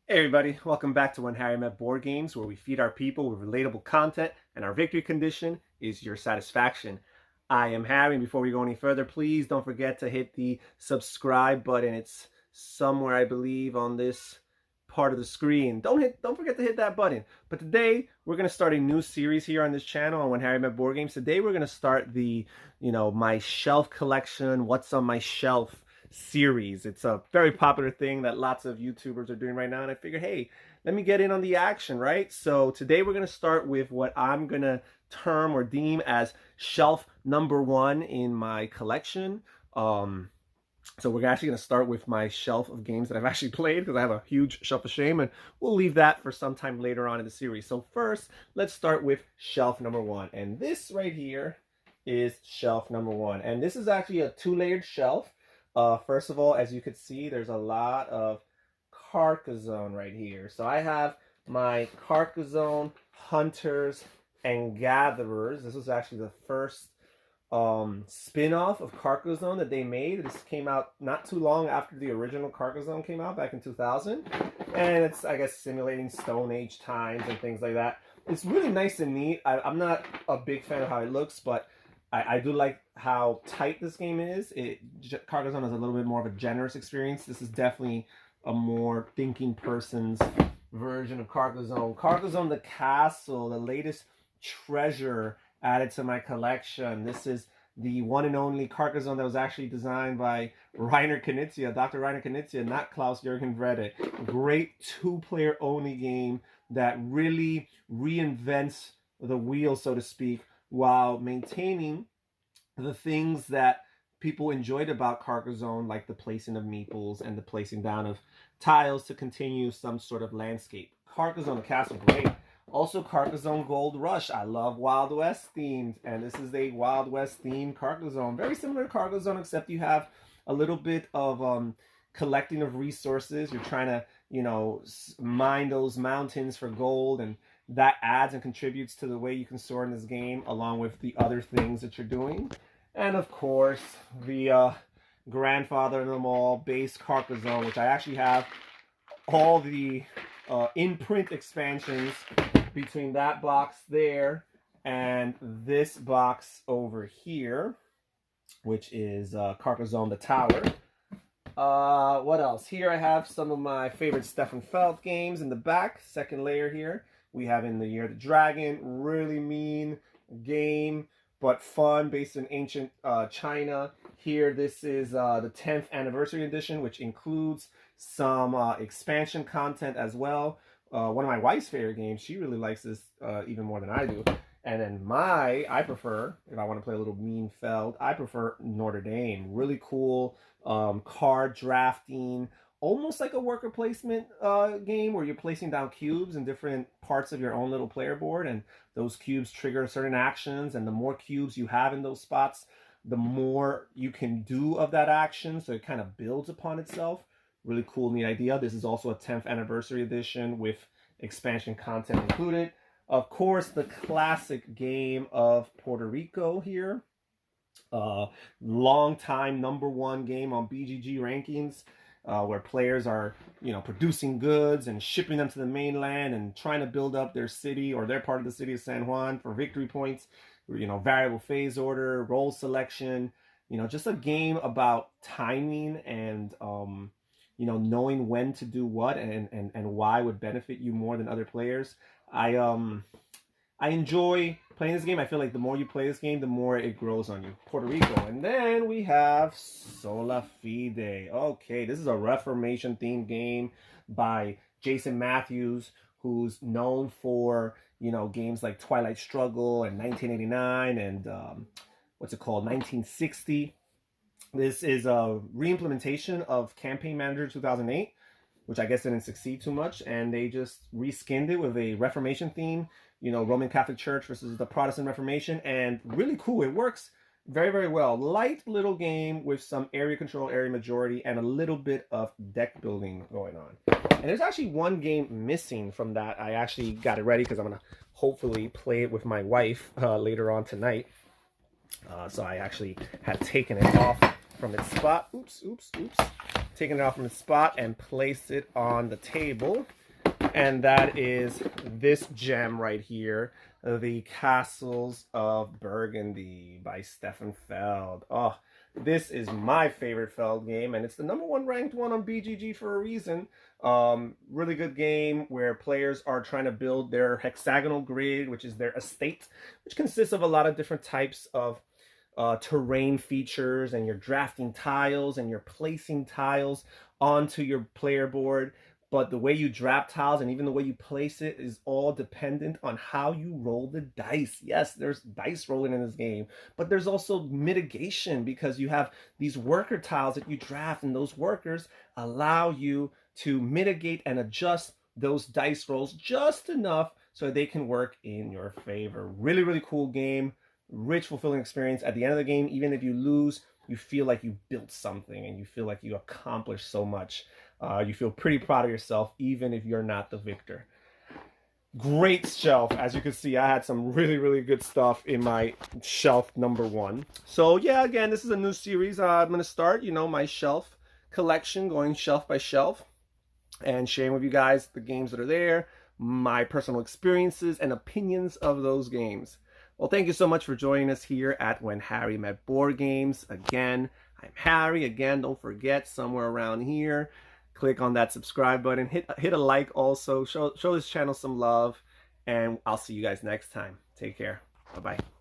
Hey everybody, welcome back to When Harry Met Board Games, where we feed our people with relatable content and our victory condition is your satisfaction. I am Harry, and before we go any further, please don't forget to hit the subscribe button. It's somewhere, I believe, on this part of the screen. Don't forget to hit that button. But today we're gonna start a new series here on this channel on When Harry Met Board Games. Today we're gonna start the, my shelf collection, what's on my shelf series. It's a very popular thing that lots of YouTubers are doing right now, and I figured, hey, let me get in on the action, right? So today we're going to start with what I'm going to term or deem as shelf number one in my collection. So we're actually going to start with my shelf of games that I've actually played, because I have a huge shelf of shame, and we'll leave that for some time later on in the series. So first, let's start with shelf number one. And this right here is shelf number one. And this is actually a two-layered shelf. First of all, as you can see, there's a lot of Carcassonne right here. So I have my Carcassonne Hunters and Gatherers. This was actually the first spin-off of Carcassonne that they made. This came out not too long after the original Carcassonne came out back in 2000. And it's, I guess, simulating Stone Age times and things like that. It's really nice and neat. I'm not a big fan of how it looks, but I do like how tight this game is. Carcassonne is a little bit more of a generous experience. This is definitely a more thinking person's version of Carcassonne. Carcassonne the Castle, the latest treasure added to my collection. This is the one and only Carcassonne that was actually designed by Rainer Knizia, Dr. Rainer Knizia, not Klaus-Jürgen Wrede. Great two-player only game that really reinvents the wheel, so to speak, while maintaining the things that people enjoyed about Carcassonne, like the placing of meeples and the placing down of tiles to continue some sort of landscape. Carcassonne Castle, great. Also Carcassonne Gold Rush. I love Wild West themes, and this is a Wild West themed Carcassonne. Very similar to Carcassonne, except you have a little bit of collecting of resources. You're trying to, mine those mountains for gold, and that adds and contributes to the way you can soar in this game, along with the other things that you're doing. And of course, the grandfather of them all, base Carcassonne, which I actually have all the in-print expansions between that box there and this box over here, which is Carcassonne the Tower. What else? Here I have some of my favorite Stefan Feld games in the back, second layer here. We have In the Year of the Dragon, really mean game, but fun, based in ancient China. Here, this is the 10th anniversary edition, which includes some expansion content as well. One of my wife's favorite games. She really likes this even more than I do. And then I prefer, if I want to play a little mean Feld, I prefer Notre Dame. Really cool card drafting, almost like a worker placement game where you're placing down cubes in different parts of your own little player board, and those cubes trigger certain actions, and the more cubes you have in those spots, the more you can do of that action, so it kind of builds upon itself. Really cool, neat idea. This is also a 10th anniversary edition with expansion content included. Of course, the classic game of Puerto Rico here. Long time #1 game on BGG rankings, where players are, producing goods and shipping them to the mainland and trying to build up their city or their part of the city of San Juan for victory points. Variable phase order, role selection. Just a game about timing and knowing when to do what and why would benefit you more than other players. I enjoy playing this game. I feel like the more you play this game, the more it grows on you. Puerto Rico. And then we have Sola Fide. Okay, this is a Reformation themed game by Jason Matthews, who's known for, games like Twilight Struggle and 1989 and 1960. This is a re-implementation of Campaign Manager 2008, which I guess didn't succeed too much, and they just reskinned it with a Reformation theme, Roman Catholic Church versus the Protestant Reformation, and really cool. It works very, very well. Light little game with some area control, area majority, and a little bit of deck building going on. And there's actually one game missing from that. I actually got it ready because I'm going to hopefully play it with my wife later on tonight. So I actually had taken it off from its spot. Oops. taken it off from its spot and placed it on the table. And that is this gem right here, The Castles of Burgundy by Stefan Feld. Oh, this is my favorite Feld game, and it's the #1 ranked one on BGG for a reason. Really good game where players are trying to build their hexagonal grid, which is their estate, which consists of a lot of different types of terrain features, and you're drafting tiles and you're placing tiles onto your player board. But the way you draft tiles and even the way you place it is all dependent on how you roll the dice. Yes, there's dice rolling in this game, but there's also mitigation because you have these worker tiles that you draft, and those workers allow you to mitigate and adjust those dice rolls just enough so they can work in your favor. Really, really cool game. Rich, fulfilling experience. At the end of the game, even if you lose, you feel like you built something and you feel like you accomplished so much. You feel pretty proud of yourself, even if you're not the victor. Great shelf. As you can see, I had some really, really good stuff in my shelf #1. So yeah, again, this is a new series. I'm going to start, my shelf collection, going shelf by shelf and sharing with you guys the games that are there, my personal experiences and opinions of those games. Well, thank you so much for joining us here at When Harry Met Board Games. Again, I'm Harry. Again, don't forget, somewhere around here, click on that subscribe button. Hit a like also. Show this channel some love. And I'll see you guys next time. Take care. Bye-bye.